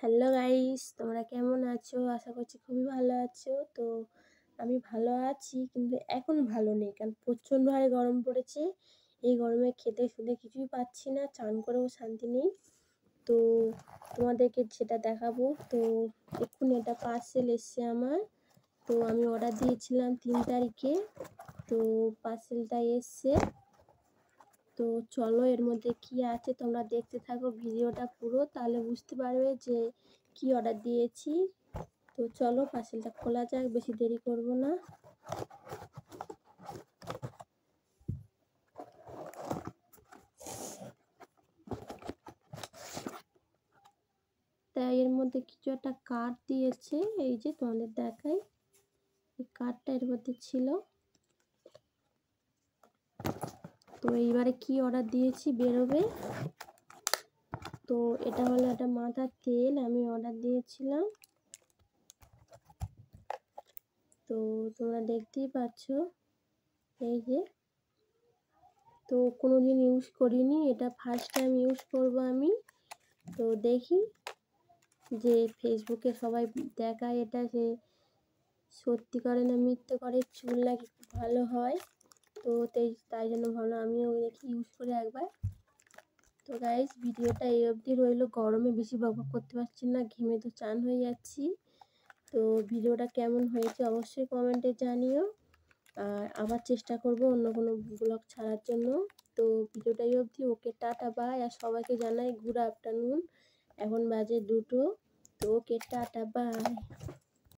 Hello guys, তোমরা কেমন আছো? আশা করছি খুবই ভালো আছো। তো আমি ভালো আছি, কিন্তু এখন ভালো নেই, কারণ প্রচণ্ড হারে গরম পড়েছে। এই গরমে খেতে শুতে কিছুই পাচ্ছি না, চান করেও শান্তি নেই। তো তোমাদেরকে সেটা দেখাবো। তো এক্ষুনি একটা পার্সেল এসছে আমার। তো আমি অর্ডার দিয়েছিলাম 3 তারিখে। তো পার্সেলটা এসছে। তো চলো এর মধ্যে কি আছে তোমরা দেখতে থাকো ভিডিওটা পুরো, তাহলে বুঝতে পারবে যে কি অর্ডার দিয়েছি। তো চলো পার্সেলটা খোলা যাক, বেশি দেরি করব না। তাই এর মধ্যে কিছু একটা কার্ড দিয়েছে, এই যে তোমাদের দেখাই, এই কার্ডটা এর মধ্যে ছিল। তো এইবারে কি অর্ডার দিয়েছি বেরোবে। তো এটা হলো একটা মাথার তেল, আমি অর্ডার দিয়েছিলাম। তো তোমরা দেখতেই পাচ্ছ, এই যে। তো কোনোদিন ইউজ করিনি, এটা ফার্স্ট টাইম ইউজ করব আমি। তো দেখি যে ফেসবুকে সবাই দেখায় এটা, যে সত্যি করে না মিথ্যে করে চুল নাকি খুব ভালো হয়। তো তাই জন্য ভাবলাম আমিও দেখি ইউজ করে একবার। তো গাইস, ভিডিওটা এই অবধি রইলো। গরমে বেশি বকবক করতে পারছি না, ঘেমে তো চান হয়ে যাচ্ছি। তো ভিডিওটা কেমন হয়েছে অবশ্যই কমেন্টে জানিও। আর আবার চেষ্টা করব অন্য কোনো ব্লগ ছাড়ার জন্য। তো ভিডিওটা এই অবধি। ওকে, টাটা বাই। আর সবাইকে জানাই গুড আফটারনুন। এখন বাজে 2টো। তো ওকে, টাটা বাই।